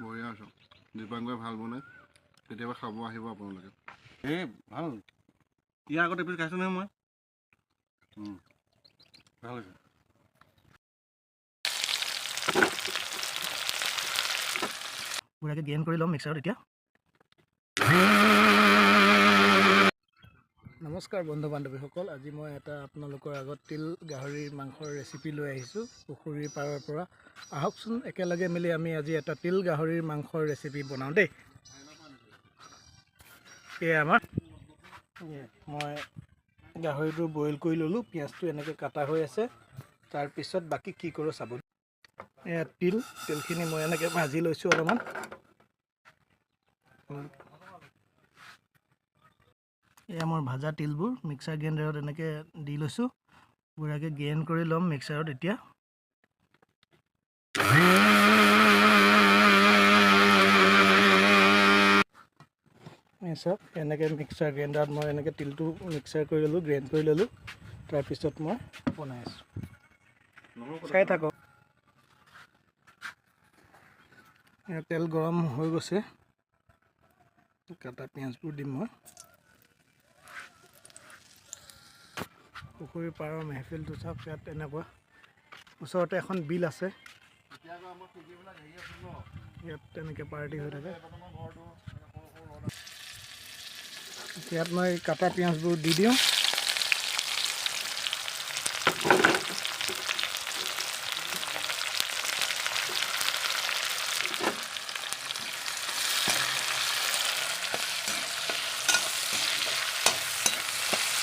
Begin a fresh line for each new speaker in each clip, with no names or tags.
বঢ়িয়া আছোঁ দীপাংকৰে ভাল বনাই কেতিয়াবা খাব আহিব আপোনালোকে
এই ভাল ইয়াৰ আগত এপিচ খাইছোঁ নহয় মই ভাল হৈছে
পুৰাকৈ গ্ৰেইণ্ড কৰি ল'ম মিক্সাৰত এতিয়া নমস্কাৰ বন্ধু বান্ধৱীসকল আজি মই এটা আপোনালোকৰ আগত তিল গাহৰিৰ মাংসৰ ৰেচিপি লৈ আহিছোঁ পুখুৰীৰ পাৰৰ পৰা আহকচোন একেলগে মিলি আমি আজি এটা তিল গাহৰিৰ মাংসৰ ৰেচিপি বনাওঁ দেই এয়া আমাৰ মই গাহৰিটো বইল কৰি ল'লোঁ পিঁয়াজটো এনেকৈ কাটা হৈ আছে তাৰপিছত বাকী কি কৰোঁ চাব এয়া তিলখিনি মই এনেকৈ ভাজি লৈছোঁ অলপমান এয়া মোৰ ভাজা তিলবোৰ মিক্সাৰ গ্ৰাইণ্ডাৰত এনেকৈ দি লৈছোঁ পুৰাকৈ গ্ৰাইণ্ড কৰি ল'ম মিক্সাৰত এতিয়া চাওক এনেকৈ মিক্সাৰ গ্ৰাইণ্ডাৰত মই এনেকৈ তিলটো মিক্সাৰ কৰি ল'লোঁ গ্ৰাইণ্ড কৰি ল'লোঁ তাৰপিছত মই বনাই আছোঁ চাই থাকক তেল গৰম হৈ গৈছে কাটা পিঁয়াজবোৰ দিম মই পুখুৰীৰ পাৰৰ মেহফিলটো চাওক ইয়াত এনেকুৱা ওচৰতে এখন বিল আছে ইয়াত তেনেকৈ পাৰ্টি হৈ থাকে ইয়াত মই কাটা পিঁয়াজবোৰ দি দিওঁ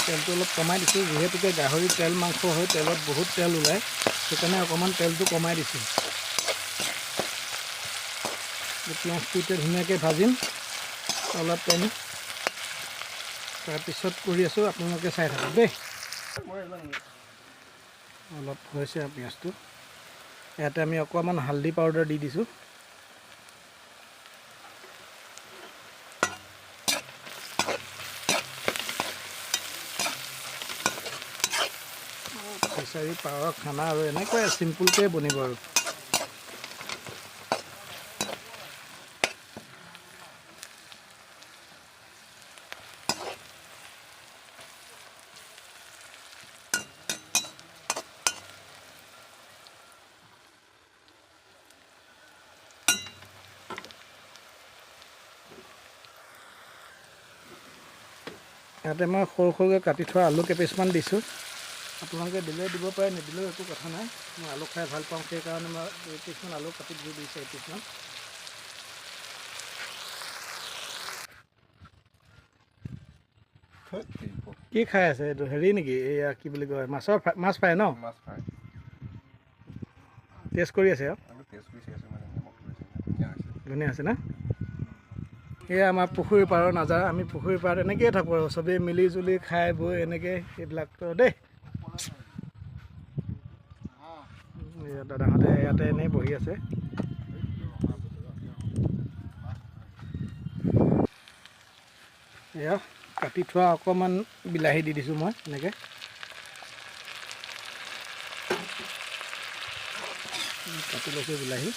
তেলটো অলপ কমাই দিছোঁ যিহেতুকে গাহৰি তেল মাংস হয় তেলত বহুত তেল ওলায় সেইকাৰণে অকণমান তেলটো কমাই দিছোঁ পিঁয়াজটো এতিয়া ধুনীয়াকৈ ভাজিম অলপ টাইম তাৰপিছত কৰি আছোঁ আপোনালোকে চাই থাকক দেই অলপ হৈছে পিঁয়াজটো ইয়াতে আমি অকণমান হালধি পাউডাৰ দি দিছোঁ ফিচাৰী পাৰৰ খানা আৰু এনেকুৱাই চিম্পুলকৈ বনিব আৰু ইয়াতে মই সৰু সৰুকৈ কাটি থোৱা আলু কেইপিচমান দিছোঁ আপোনালোকে দিলেও দিব পাৰে নিদিলেও একো কথা নাই মই আলু খাই ভাল পাওঁ সেইকাৰণে মই 2 পিচমান আলু কাটি দি দিছোঁ 1 পিচমান কি খাই আছে এইটো হেৰি নেকি এয়া কি বুলি কয় মাছ ফ্ৰাই ন টেষ্ট কৰি আছে আৰু ধুনীয়া আছে না এয়া আমাৰ পুখুৰীৰ পাৰৰ নাযাৰা আমি পুখুৰীৰ পাৰত এনেকৈয়ে থাকোঁ আৰু চবেই মিলি জুলি খাই বৈ এনেকৈ এইবিলাকতো দেই দাদাহঁতে ইয়াতে এনেই বহি আছে এয়া কাটি থোৱা অকণমান বিলাহী দি দিছোঁ মই এনেকৈ কাটি লৈছোঁ বিলাহী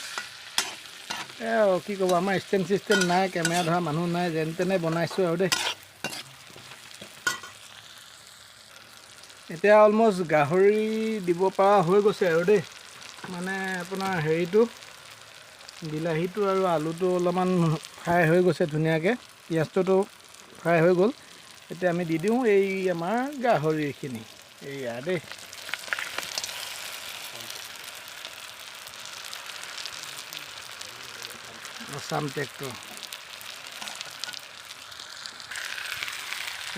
কি ক'ব আমাৰ ষ্টেণ্ড চিষ্টেম নাই কেমেৰা ধৰা মানুহ নাই যেন তেনে বনাইছোঁ আৰু দেই এতিয়া অলমষ্ট গাহৰি দিব পৰা হৈ গৈছে আৰু দেই মানে আপোনাৰ হেৰিটো বিলাহীটো আৰু আলুটো অলপমান ফ্ৰাই হৈ গৈছে ধুনীয়াকৈ পিঁয়াজটোতো ফ্ৰাই হৈ গ'ল এতিয়া আমি দি দিওঁ এই আমাৰ গাহৰিখিনি এইয়া দেই আসাম ট্ৰেক্টৰ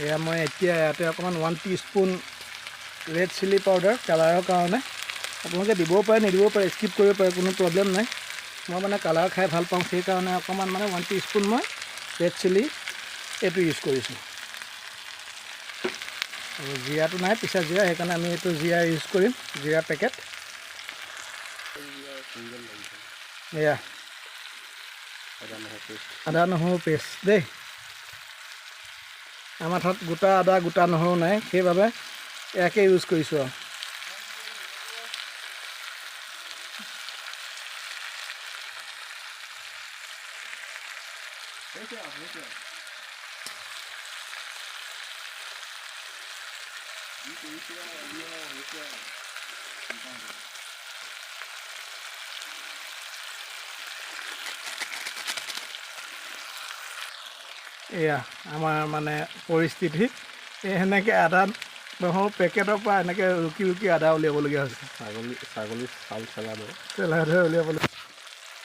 এয়া মই এতিয়া ইয়াতে অকণমান 1 টিস্পুন ৰেড চিলি পাউডাৰ কালাৰৰ কাৰণে আপোনালোকে দিবও পাৰে নিদিবও পাৰে স্কিপ কৰিব পাৰে কোনো প্ৰব্লেম নাই মই মানে কালাৰ খাই ভাল পাওঁ সেইকাৰণে অকণমান মানে 1 টিস্পুন মই ৰেড চিলি এইটো ইউজ কৰিছোঁ আৰু জিৰাটো নাই পিছা জিৰা সেইকাৰণে আমি এইটো জিৰা ইউজ কৰিম জিৰা পেকেট এয়া আদা নহৰু পেষ্ট দেই আমাৰ তাত গোটা আদা গোটা নহৰু নাই সেইবাবে ইয়াকে ইউজ কৰিছোঁ আৰু এয়া আমাৰ মানে পৰিস্থিতি সেনেকৈ আদা নহৰু পেকেটৰ পৰা এনেকৈ ৰুকি ৰুকি আদা উলিয়াবলগীয়া হৈছে।
ছাগলী চাউল চেলাডৰ
চেলাইহে উলিয়াবলৈ।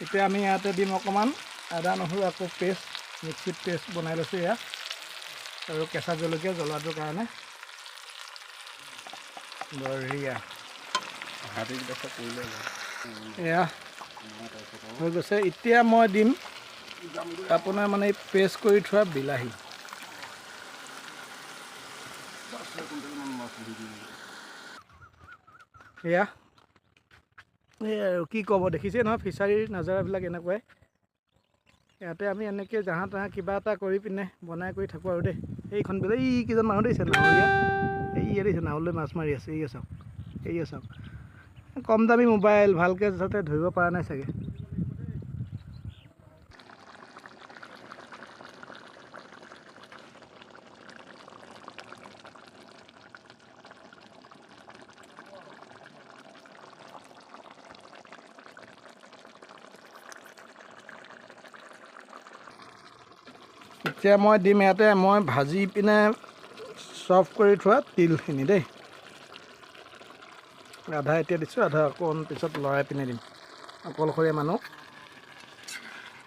এতিয়া আমি ইয়াতে দিম অকণমান আদা নহৰু আকৌ পেষ্ট মিক্সিত পেষ্ট বনাই লৈছোঁ এয়া, আৰু কেঁচা জলকীয়া জ্বলাটোৰ কাৰণে বঢ়িয়া। এয়া হৈ গৈছে। এতিয়া মই দিম আপোনাৰ মানে পেষ্ট কৰি থোৱা বিলাহী। এয়া এই আৰু কি ক'ব, দেখিছে নহয় ফিচাৰীৰ নাজাৰাবিলাক এনেকুৱাই। ইয়াতে আমি এনেকৈ জাহা তাহা কিবা এটা কৰি পিনে বনাই কৰি থাকোঁ আৰু দেই। এইখন বোলে এই কেইজন মানুহ দেখিছে নাৱৰীয়া, এই ইয়াত দেখিছে নাৱলৈ মাছ মাৰি আছে। এই চাওক, এই চাওক, কম দামী মোবাইল ভালকৈ যাতে ধৰিব পৰা নাই চাগে। এতিয়া মই দিম ইয়াতে মই ভাজি পিনে চফ কৰি থোৱা তিলখিনি দেই। আধা এতিয়া দিছোঁ, আধা অকণ পিছত লৰাই পিনে দিম। অকলশৰীয়া মানুহ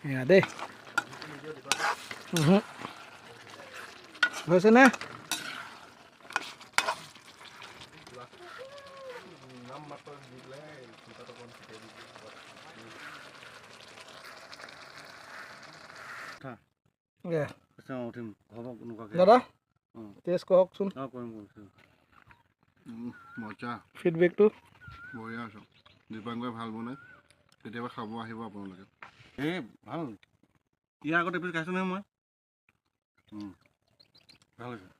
এয়া দেই। হৈছেনে? দাদা টেষ্ট কৰকচোন,
মজা,
ফিডবেকটো।
বঢ়িয়া আছোঁ। দীপাংকৰে ভাল বনায়, কেতিয়াবা খাব আহিব আপোনালোকে।
এই ভাল, ইয়াৰ আগত এপিচ খাইছোঁ নহয় মই। ভাল হৈছে।